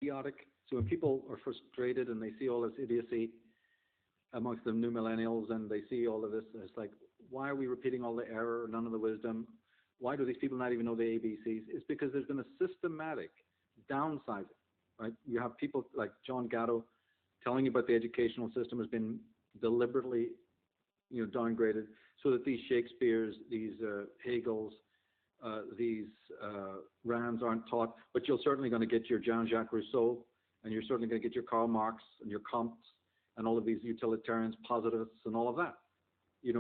idiotic. So when people are frustrated and they see all this idiocy amongst the new millennials and they see all of this, it's like, why are we repeating all the error, none of the wisdom? Why do these people not even know the ABCs? It's because there's been a systematic downsizing, right? You have people like John Gatto telling you about the educational system has been deliberately, downgraded so that these Shakespeares, these Hegels, these Rands aren't taught, but you're certainly going to get your Jean-Jacques Rousseau, and you're certainly going to get your Karl Marx and your Comtes and all of these utilitarians, positivists, and all of that,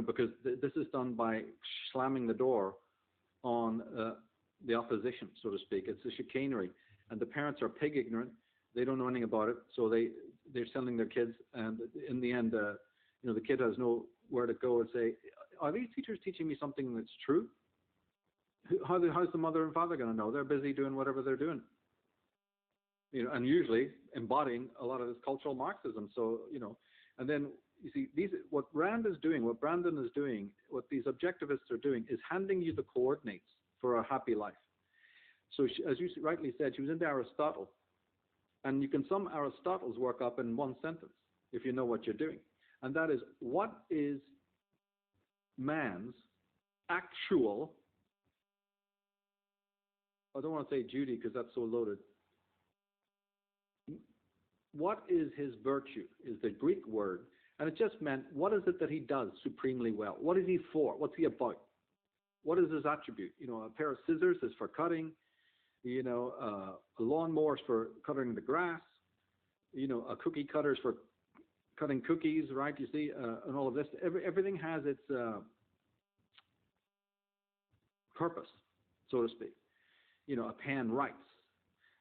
because this is done by slamming the door on the opposition, so to speak. It's a chicanery, and the parents are pig ignorant. They don't know anything about it, so they're sending their kids, and in the end, the kid has nowhere to go and say, are these teachers teaching me something that's true? How's the mother and father going to know? They're busy doing whatever they're doing, and usually embodying a lot of this cultural Marxism. So, and then you see what Rand is doing, what Brandon is doing, what these objectivists are doing is handing you the coordinates for a happy life. So as you rightly said, she was into Aristotle, and you can sum Aristotle's work up in one sentence if you know what you're doing, and that is, what is man's actual, I don't want to say duty because that's so loaded. What is his virtue is the Greek word, and it just meant, what is it that he does supremely well? What is he for? What's he about? What is his attribute? A pair of scissors is for cutting, a lawnmower is for cutting the grass, a cookie cutter is for cutting cookies, right? You see, and all of this. Everything has its purpose, so to speak. A pen writes,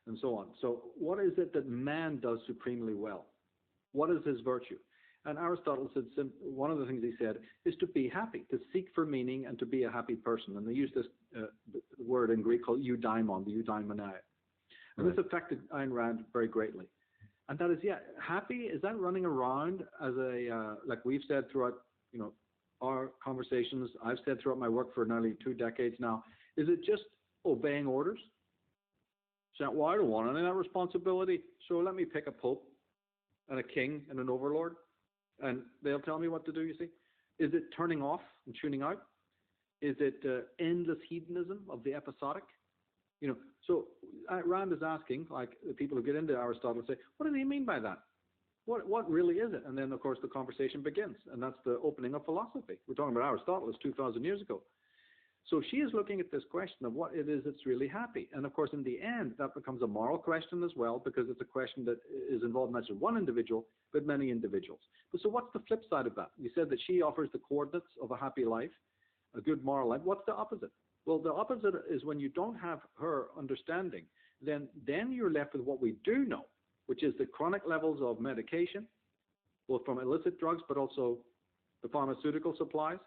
and so on. So what is it that man does supremely well? What is his virtue? And Aristotle said, one of the things he said is to be happy, to seek for meaning and to be a happy person. And they use this word in Greek called eudaimon, the eudaimonia. And this affected Ayn Rand very greatly. And that is, happy, is that running around as like we've said throughout, our conversations, I've said throughout my work for nearly 2 decades now, is it just obeying orders? So, well, I don't want any of that responsibility, so let me pick a pope and a king and an overlord, and they'll tell me what to do, you see? Is it turning off and tuning out? Is it endless hedonism of the episodic? So Rand is asking, like the people who get into Aristotle say, what does he mean by that? What really is it? And then, of course, the conversation begins, and that's the opening of philosophy. We're talking about Aristotle, it's 2,000 years ago. So she is looking at this question of what it is that's really happy. And, of course, in the end, that becomes a moral question as well, because it's a question that is involved not just one individual, but many individuals. But so what's the flip side of that? You said that she offers the coordinates of a happy life, a good moral life. What's the opposite? Well, the opposite is when you don't have her understanding, then you're left with what we do know, which is the chronic levels of medication, both from illicit drugs, but also the pharmaceutical supplies.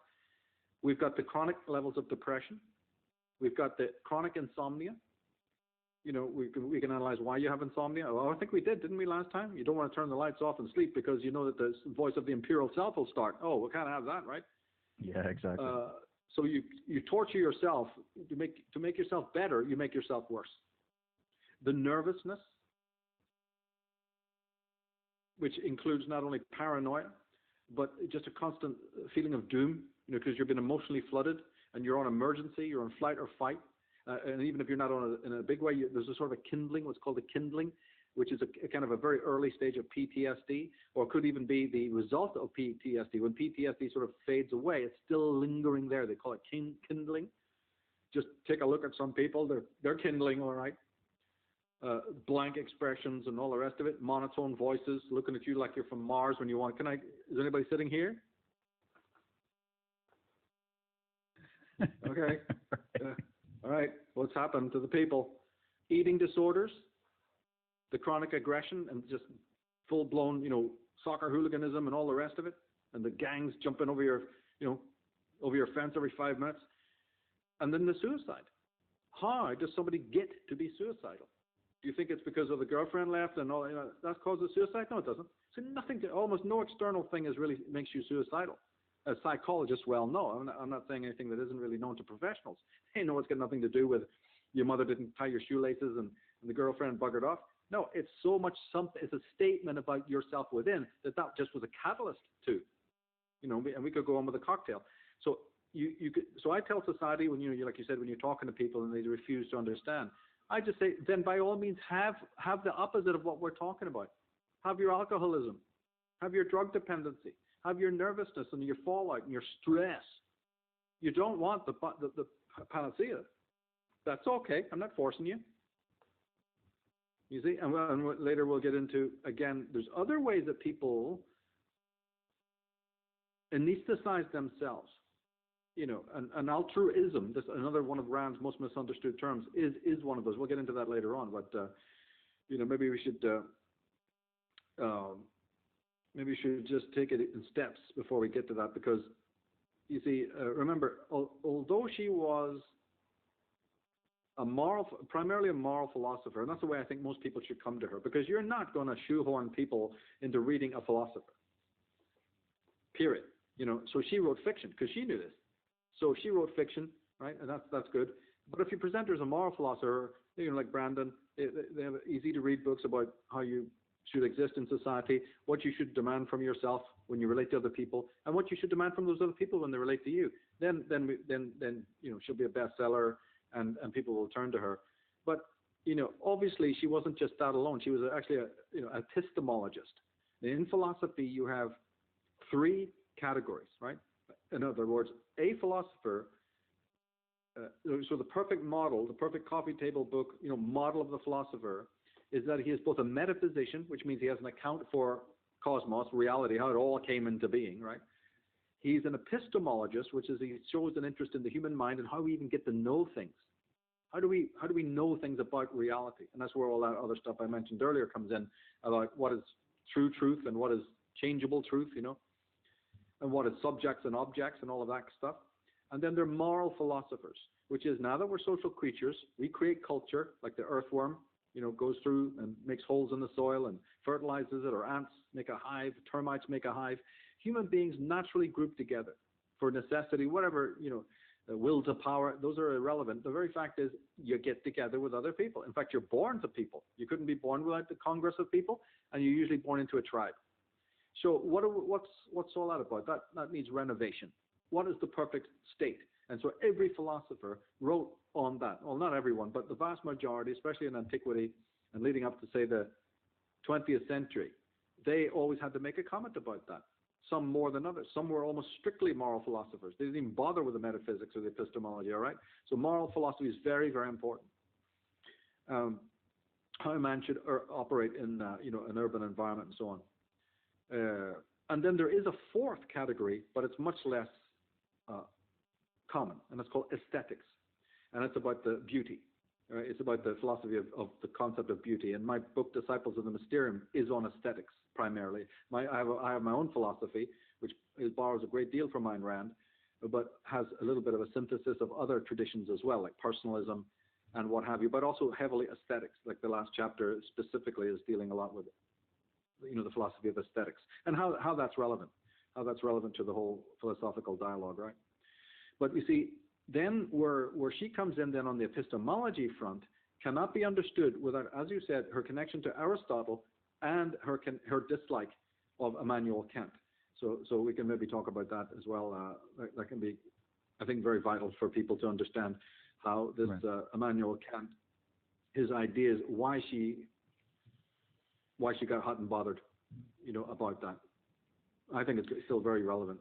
We've got the chronic levels of depression. We've got the chronic insomnia. We can analyze why you have insomnia. Well, I think we did, didn't we, last time? You don't want to turn the lights off and sleep because you know that the voice of the imperial self will start. Oh, we can't have that, right? Yeah, exactly. So you torture yourself to make yourself better. You make yourself worse. The nervousness, which includes not only paranoia, but just a constant feeling of doom, because you've been emotionally flooded and you're on emergency, you're on flight or fight. And even if you're not in a big way, there's a sort of a kindling, what's called a kindling, which is a kind of a very early stage of PTSD, or could even be the result of PTSD. When PTSD sort of fades away, it's still lingering there. They call it kindling. Just take a look at some people. They're kindling, all right. Blank expressions and all the rest of it. Monotone voices, looking at you like you're from Mars when you want. Is anybody sitting here? Okay. All right. What's happened to the people? Eating disorders, the chronic aggression, and just full-blown, soccer hooliganism and all the rest of it, and the gangs jumping over your fence every 5 minutes, and then the suicide. How does somebody get to be suicidal? Do you think it's because of the girlfriend left and all that causes suicide? No, it doesn't. So almost no external thing really makes you suicidal. As psychologists well know, I'm not saying anything that isn't really known to professionals. They know it's got nothing to do with your mother didn't tie your shoelaces and the girlfriend buggered off. No, it's so much something. It's a statement about yourself within that just was a catalyst to, and we could go on with a cocktail. So so I tell society when like you said, when you're talking to people and they refuse to understand, I just say, then by all means have the opposite of what we're talking about. Have your alcoholism, have your drug dependency, have your nervousness and your fallout and your stress. You don't want the panacea. That's okay. I'm not forcing you. You see, and later we'll get into, again, there's other ways that people anesthetize themselves. And altruism, this another one of Rand's most misunderstood terms, is one of those. We'll get into that later on, but maybe we should just take it in steps before we get to that, because you see, remember, although she was primarily a moral philosopher, and that's the way I think most people should come to her, because you're not going to shoehorn people into reading a philosopher. Period. So she wrote fiction because she knew this. So she wrote fiction, right? And that's good. But if you present her as a moral philosopher, like Brandon, they have easy to read books about how you should exist in society, what you should demand from yourself when you relate to other people, and what you should demand from those other people when they relate to you. Then she'll be a bestseller, and people will turn to her. But obviously she wasn't just that alone. She was actually a epistemologist. In philosophy, you have three categories, right? In other words, a philosopher. So the perfect model, the perfect coffee table book, model of the philosopher is that he is both a metaphysician, which means he has an account for cosmos, reality, how it all came into being, right? He's an epistemologist, which is he shows an interest in the human mind and how we even get to know things. How do we know things about reality? And that's where all that other stuff I mentioned earlier comes in, about what is true truth and what is changeable truth, and what is subjects and objects and all of that stuff. And then they're moral philosophers, which is, now that we're social creatures, we create culture, like the earthworm, goes through and makes holes in the soil and fertilizes it, or ants make a hive, termites make a hive. Human beings naturally group together for necessity, whatever, will to power, those are irrelevant. The very fact is you get together with other people. In fact, you're born to people. You couldn't be born without the congress of people, and you're usually born into a tribe. So what's all that about? That needs renovation. What is the perfect state? And so every philosopher wrote on that. Well, not everyone, but the vast majority, especially in antiquity and leading up to, say, the 20th century, they always had to make a comment about that. Some more than others. Some were almost strictly moral philosophers. They didn't even bother with the metaphysics or the epistemology, all right? So moral philosophy is very, very important. How a man should operate in an urban environment and so on. And then there is a fourth category, but it's much less common, and it's called aesthetics. And it's about the beauty. Right? It's about the philosophy of the concept of beauty. And my book, Disciples of the Mysterium, is on aesthetics primarily. I have my own philosophy, which borrows a great deal from Ayn Rand, but has a little bit of a synthesis of other traditions as well, like personalism and what have you, but also heavily aesthetics. Like the last chapter specifically is dealing a lot with, the philosophy of aesthetics and how that's relevant to the whole philosophical dialogue, right? But you see, then where she comes in then on the epistemology front cannot be understood without, as you said, her connection to Aristotle and her dislike of Immanuel Kant. So we can maybe talk about that as well. That can be, I think, very vital for people to understand how this right. Immanuel Kant, his ideas, why she got hot and bothered, about that. I think it's still very relevant.